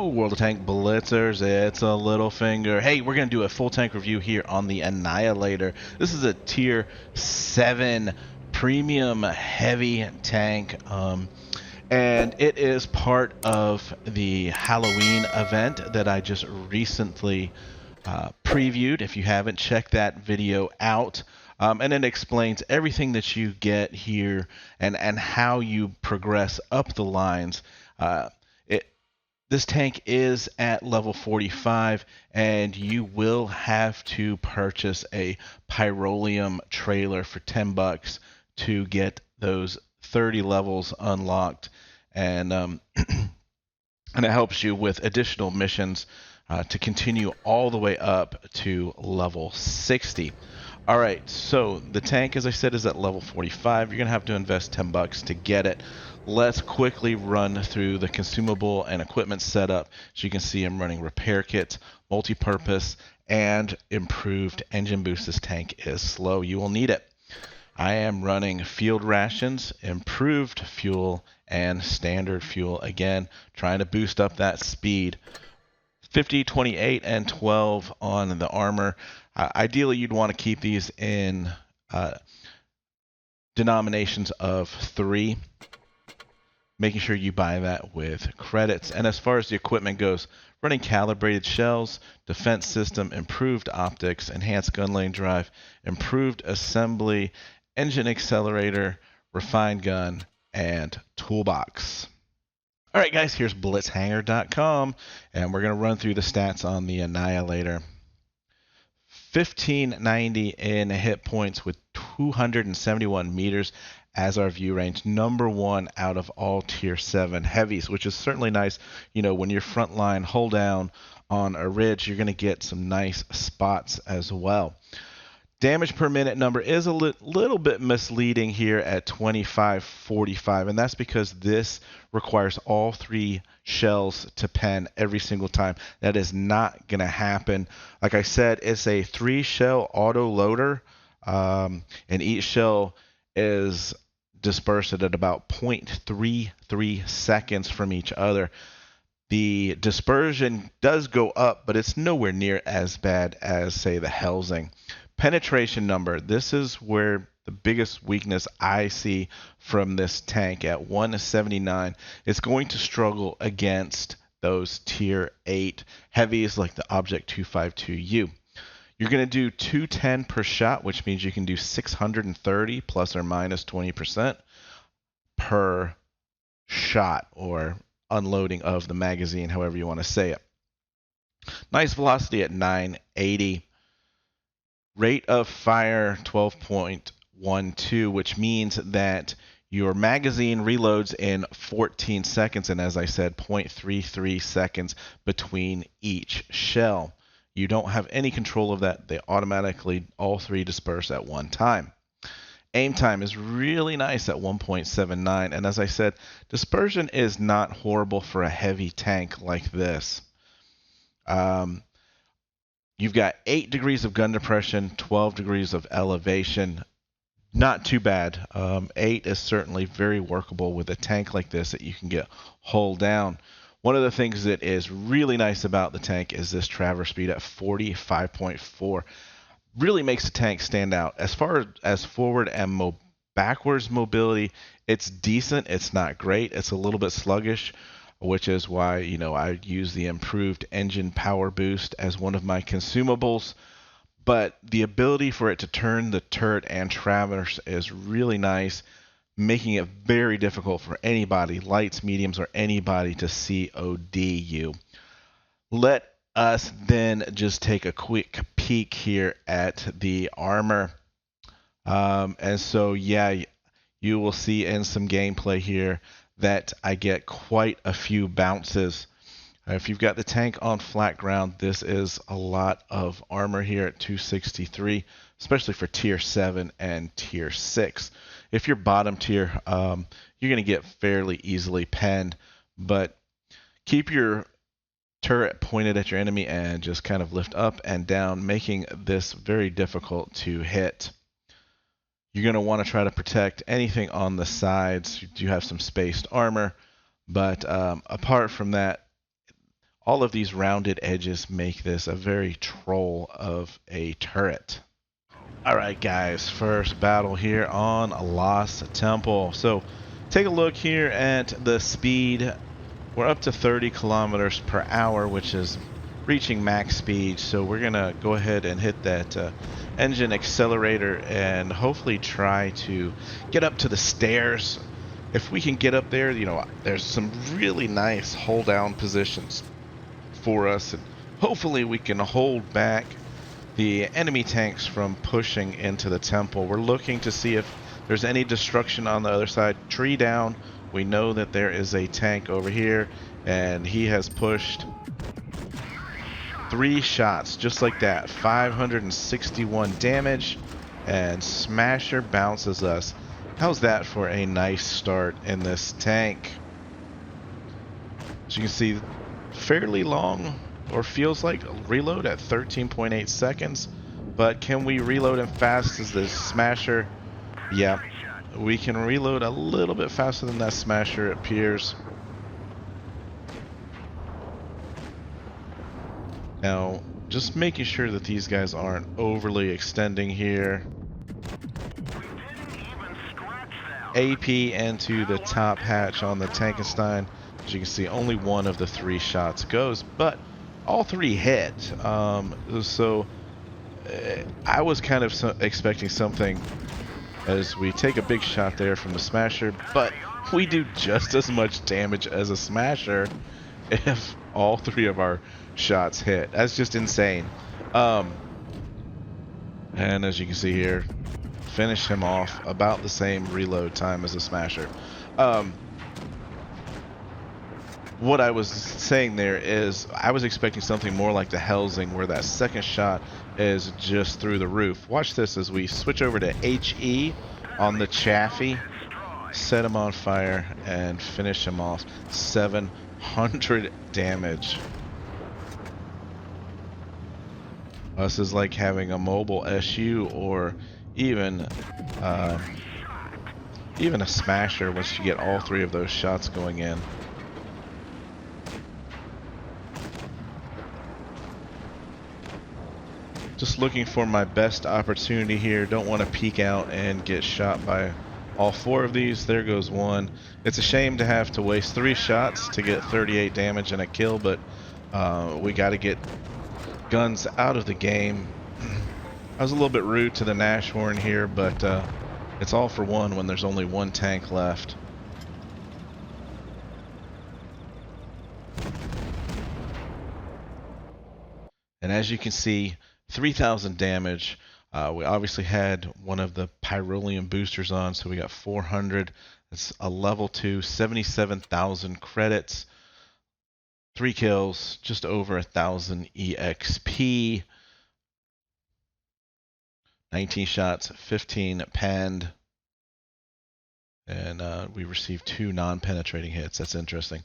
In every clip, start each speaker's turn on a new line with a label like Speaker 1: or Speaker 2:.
Speaker 1: World of Tank Blitzers, it's a Littlefinger. Hey, we're going to do a full tank review here on the Annihilator. This is a tier 7 premium heavy tank, and it is part of the Halloween event that I just recently previewed. If you haven't, checked that video out. And it explains everything that you get here and how you progress up the lines. This tank is at level 45, and you will have to purchase a Pyroleum trailer for $10 to get those 30 levels unlocked, and and it helps you with additional missions to continue all the way up to level 60. All right, so the tank, as I said, is at level 45. You're going to have to invest $10 to get it. Let's quickly run through the consumable and equipment setup. As you can see, I'm running repair kits, multi-purpose, and improved engine boost. This tank is slow. You will need it. I am running field rations, improved fuel, and standard fuel. Again, trying to boost up that speed. 50, 28, and 12 on the armor. Ideally, you'd want to keep these in denominations of 3, making sure you buy that with credits. And as far as the equipment goes, running calibrated shells, defense system, improved optics, enhanced gun lane drive, improved assembly, engine accelerator, refined gun, and toolbox. All right, guys, here's blitzhanger.com, and we're going to run through the stats on the Annihilator. 1590 in hit points with 271 meters as our view range. Number 1 out of all tier 7 heavies, which is certainly nice. You know, when you're frontline, hold down on a ridge, you're going to get some nice spots as well. Damage per minute number is a little bit misleading here at 2545, and that's because this requires all 3 shells to pen every single time. That is not going to happen. Like I said, it's a 3-shell autoloader, and each shell is dispersed at about 0.33 seconds from each other. The dispersion does go up, but it's nowhere near as bad as, say, the Helsing. Penetration number, this is where the biggest weakness I see from this tank at 179. It's going to struggle against those tier 8 heavies like the Object 252U. You're going to do 210 per shot, which means you can do 630 plus or minus 20% per shot, or unloading of the magazine, however you want to say it. Nice velocity at 980. Rate of fire 12.12, which means that your magazine reloads in 14 seconds, and as I said, 0.33 seconds between each shell. You don't have any control of that. They automatically, all 3 disperse at one time. Aim time is really nice at 1.79, and as I said, dispersion is not horrible for a heavy tank like this. You've got 8 degrees of gun depression, 12 degrees of elevation. Not too bad. 8 is certainly very workable with a tank like this that you can get hull down. One of the things that is really nice about the tank is this traverse speed at 45.4. Really makes the tank stand out. As far as forward and backwards mobility, it's decent. It's not great. It's a little bit sluggish, which is why, you know, I use the improved engine power boost as one of my consumables. But the ability for it to turn the turret and traverse is really nice, making it very difficult for anybody, lights, mediums, or anybody to COD you. Let us then just take a quick peek here at the armor. And so, yeah, you will see in some gameplay here that I get quite a few bounces. If you've got the tank on flat ground, this is a lot of armor here at 263, especially for tier 7 and tier 6. If you're bottom tier, you're going to get fairly easily penned, but keep your turret pointed at your enemy and just kind of lift up and down, making this very difficult to hit. You're going to want to try to protect anything on the sides. You do have some spaced armor, but apart from that, all of these rounded edges make this a very troll of a turret. Alright guys, first battle here on Lost Temple. So take a look here at the speed. We're up to 30 kilometers per hour, which is reaching max speed. So we're going to go ahead and hit that engine accelerator and hopefully try to get up to the stairs. If we can get up there, you know, there's some really nice hold down positions for us, and hopefully we can hold back the enemy tanks from pushing into the temple. We're looking to see if there's any destruction on the other side. Tree down. We know that there is a tank over here, and he has pushed 3 shots just like that. 561 damage, and Smasher bounces us. How's that for a nice start in this tank? As you can see, fairly long, or feels like a reload at 13.8 seconds. But can we reload as fast as the Smasher? Yeah, we can reload a little bit faster than that Smasher, it appears. Now, just making sure that these guys aren't overly extending here. AP into the top hatch on the Tankenstein. As you can see, only one of the 3 shots goes, but all 3 hit. So I was kind of expecting something, as we take a big shot there from the Smasher, but we do just as much damage as a Smasher if all 3 of our shots hit. That's just insane. And as you can see here, finish him off about the same reload time as a Smasher. What I was saying there is I was expecting something more like the Helsing, where that second shot is just through the roof. Watch this as we switch over to HE on the Chaffee, set him on fire, and finish him off. 700 damage. This is like having a mobile SU, or even a Smasher once you get all 3 of those shots going in. Just looking for my best opportunity here. Don't want to peek out and get shot by all 4 of these. There goes one. It's a shame to have to waste 3 shots to get 38 damage and a kill, but we got to get guns out of the game. I was a little bit rude to the Nashorn here, but it's all for one when there's only 1 tank left. And as you can see, 3,000 damage. We obviously had one of the Pyroleum boosters on, so we got 400. It's a level 2, 77,000 credits. 3 kills, just over 1,000 EXP. 19 shots, 15 panned. And we received 2 non-penetrating hits. That's interesting.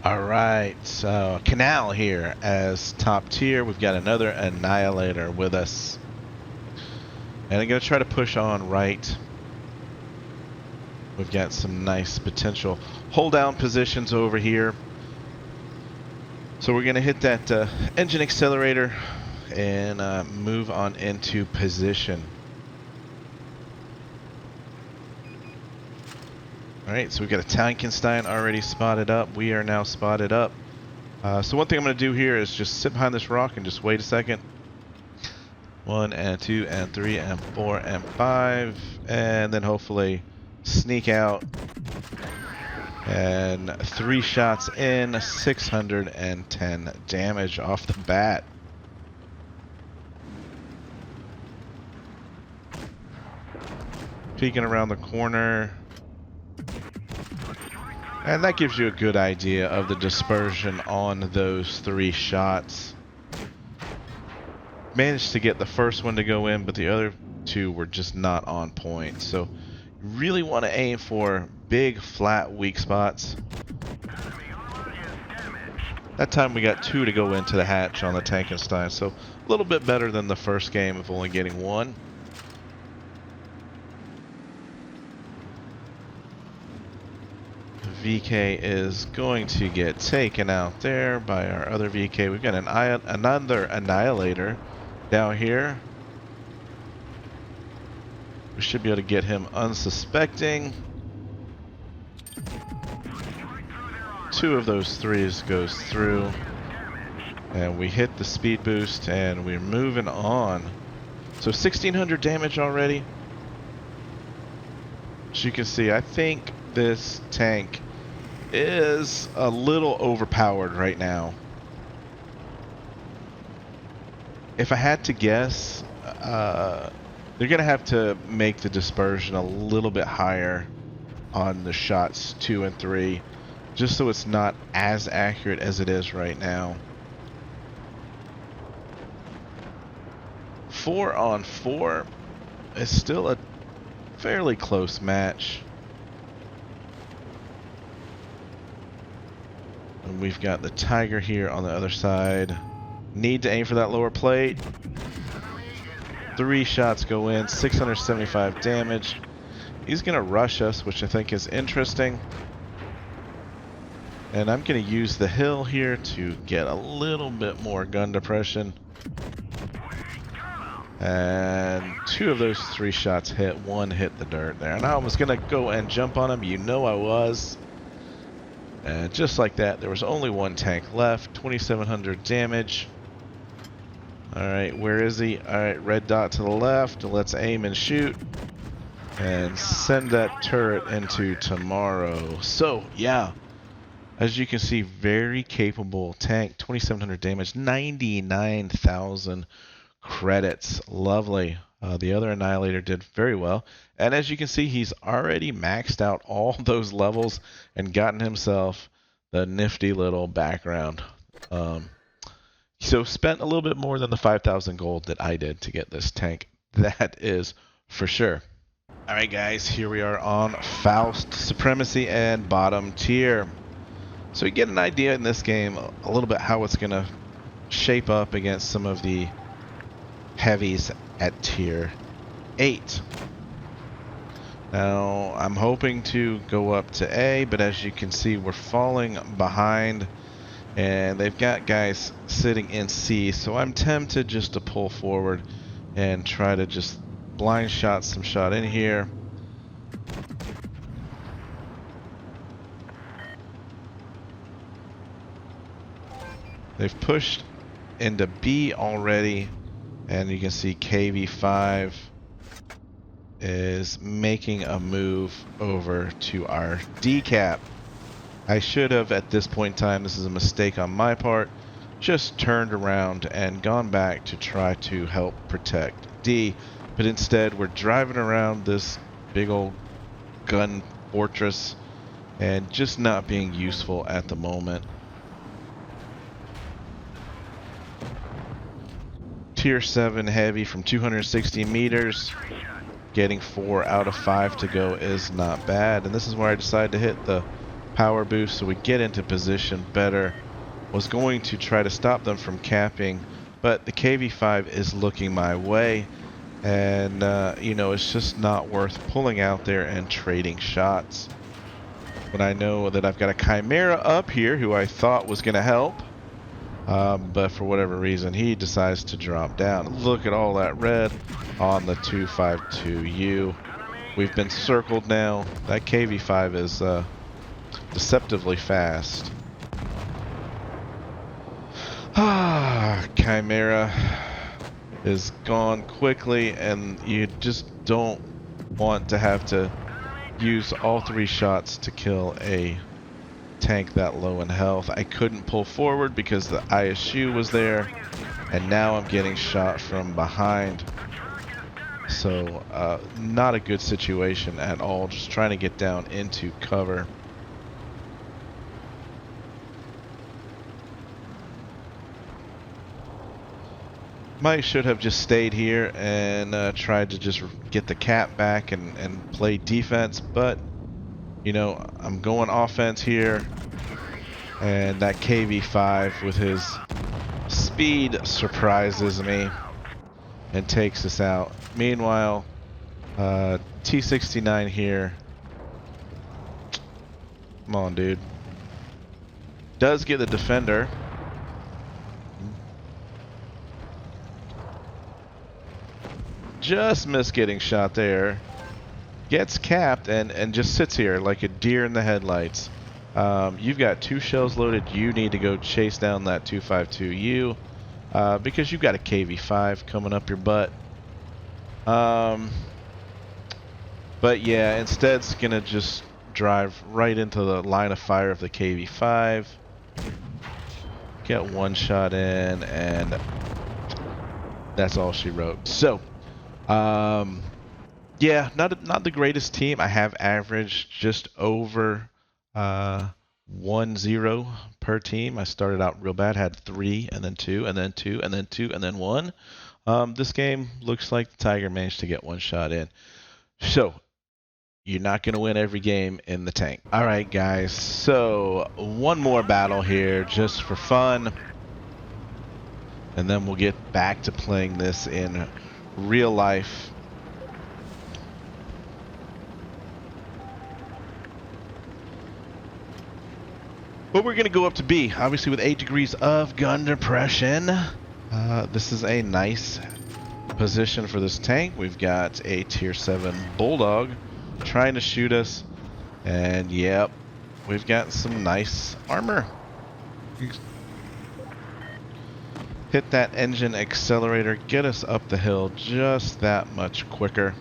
Speaker 1: Alright, so Canal here as top tier. We've got another Annihilator with us. And I'm going to try to push on right. We've got some nice potential hold down positions over here. So we're going to hit that engine accelerator and move on into position. Alright, so we've got a Tankenstein already spotted up. We are now spotted up. So one thing I'm going to do here is just sit behind this rock and just wait a second. 1 and 2 and 3 and 4 and 5. And then hopefully sneak out. And 3 shots in, 610 damage off the bat. Peeking around the corner. And that gives you a good idea of the dispersion on those 3 shots. Managed to get the first one to go in, but the other 2 were just not on point. So you really want to aim for big, flat, weak spots. That time we got 2 to go into the hatch on the Tankenstein, so a little bit better than the first game of only getting 1. VK is going to get taken out there by our other VK. We've got another Annihilator down here. We should be able to get him unsuspecting. 2 of those 3s goes through. And we hit the speed boost and we're moving on. So 1600 damage already. As you can see, I think this tank is a little overpowered right now. If I had to guess, they're going to have to make the dispersion a little bit higher on the shots 2 and 3, just so it's not as accurate as it is right now. 4 on 4 is still a fairly close match. And we've got the Tiger here on the other side. Need to aim for that lower plate. 3 shots go in, 675 damage. He's going to rush us, which I think is interesting. And I'm going to use the hill here to get a little bit more gun depression. And 2 of those 3 shots hit. 1 hit the dirt there. And I was going to go and jump on him. You know I was. And just like that, there was only 1 tank left. 2,700 damage. Alright, where is he? Alright, red dot to the left. Let's aim and shoot. And send that turret into tomorrow. So, yeah. As you can see, very capable tank. 2,700 damage. 99,000 credits. Lovely. The other Annihilator did very well. And as you can see, he's already maxed out all those levels and gotten himself the nifty little background. So spent a little bit more than the 5,000 gold that I did to get this tank. That is for sure. Alright guys, here we are on Faust, Supremacy, and bottom tier. So you get an idea in this game a little bit how it's going to shape up against some of the heavies at tier 8. Now I'm hoping to go up to A, but as you can see we're falling behind and they've got guys sitting in C, so I'm tempted just to pull forward and try to just blind shot some shot in here. They've pushed into B already, and you can see KV5 is making a move over to our D cap. I should have, at this point in time, this is a mistake on my part, just turned around and gone back to try to help protect D, but instead we're driving around this big old gun fortress and just not being useful at the moment. Tier 7 heavy from 260 meters. Getting 4 out of 5 to go is not bad. And this is where I decided to hit the power boost so we get into position better. Was going to try to stop them from capping, but the KV5 is looking my way. And, you know, it's just not worth pulling out there and trading shots. But I know that I've got a Chimera up here who I thought was going to help. But for whatever reason, he decides to drop down. Look at all that red on the 252U. We've been circled now. That KV5 is deceptively fast. Chimera is gone quickly, and you just don't want to have to use all 3 shots to kill a tank that low in health. I couldn't pull forward because the ISU was there, and now I'm getting shot from behind. So not a good situation at all, just trying to get down into cover. Might should have just stayed here and tried to just get the cap back and play defense, but you know, I'm going offense here, and that KV5 with his speed surprises me and takes us out. Meanwhile, T69 here Come on, dude. Does get the defender. Just missed getting shot there. Gets capped and just sits here like a deer in the headlights. You've got 2 shells loaded. You need to go chase down that 252U because you've got a KV-5 coming up your butt. But yeah, instead it's gonna just drive right into the line of fire of the KV-5. Get 1 shot in, and that's all she wrote. So, yeah, not the greatest team. I have averaged just over 1-0 per team. I started out real bad, had 3, and then 2, and then 2, and then 2, and then 1. This game looks like the Tiger managed to get 1 shot in. So, you're not going to win every game in the tank. All right, guys. So, one more battle here just for fun. And then we'll get back to playing this in real life. But we're going to go up to B, obviously with 8 degrees of gun depression. This is a nice position for this tank. We've got a tier 7 Bulldog trying to shoot us. And yep, we've got some nice armor. Hit that engine accelerator, get us up the hill just that much quicker.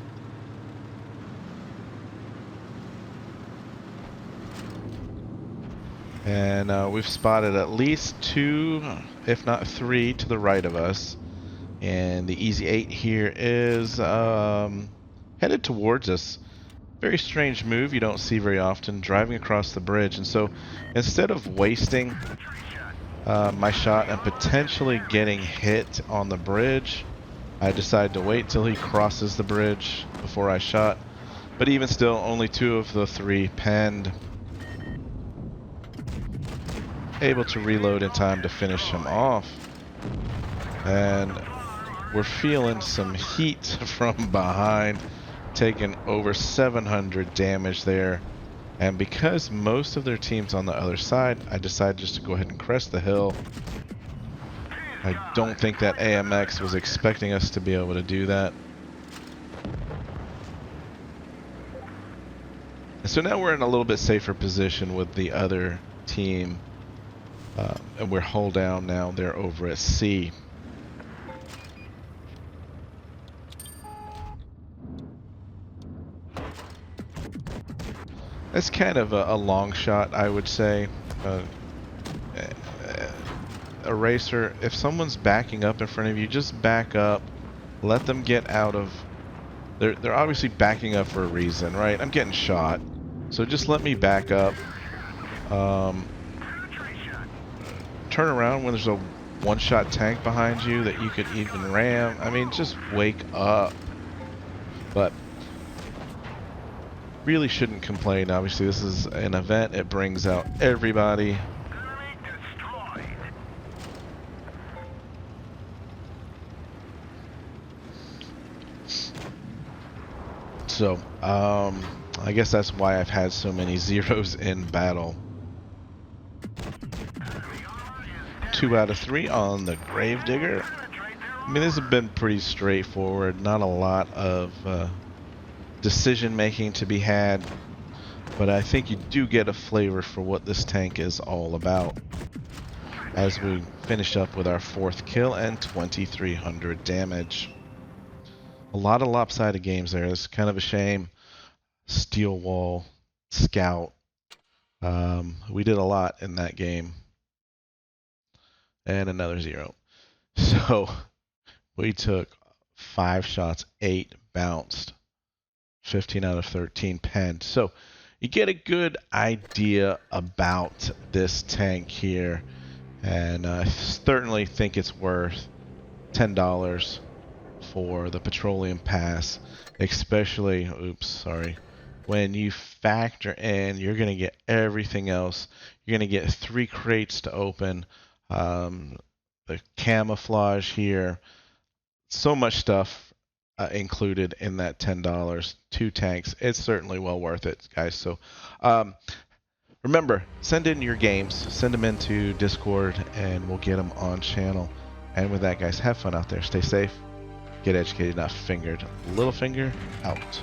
Speaker 1: And we've spotted at least 2, if not 3, to the right of us. And the Easy 8 here is headed towards us. Very strange move you don't see very often, driving across the bridge. And so instead of wasting my shot and potentially getting hit on the bridge, I decided to wait till he crosses the bridge before I shot. But even still, only 2 of the 3 penned. Able to reload in time to finish him off. And we're feeling some heat from behind, taking over 700 damage there. And because most of their team's on the other side, I decided just to go ahead and crest the hill. I don't think that AMX was expecting us to be able to do that. So now we're in a little bit safer position with the other team. And we're hull down now. They're over at C. That's kind of a long shot, I would say. Eraser, if someone's backing up in front of you, just back up. Let them get out of... They're obviously backing up for a reason, right? I'm getting shot. So just let me back up. Turn around when there's a one-shot tank behind you that you could even ram. I mean, just wake up. But really shouldn't complain. Obviously, this is an event. It brings out everybody. So, I guess that's why I've had so many zeros in battle. 2 out of 3 on the Gravedigger. I mean, this has been pretty straightforward. Not a lot of decision making to be had, but I think you do get a flavor for what this tank is all about as we finish up with our 4th kill and 2,300 damage. A lot of lopsided games there. It's kind of a shame. Steel Wall, Scout. We did a lot in that game. And another 0. So we took 5 shots, 8 bounced, 15 out of 13 penned. So you get a good idea about this tank here. And I certainly think it's worth $10 for the Petroleum Pass, especially, when you factor in you're going to get everything else. You're going to get 3 crates to open. The camouflage here, so much stuff included in that $10. 2 tanks. It's certainly well worth it, guys. So Remember, send in your games, send them into Discord, and we'll get them on channel. And with that, guys, have fun out there. Stay safe. Get educated, not fingered. Littlefinger out.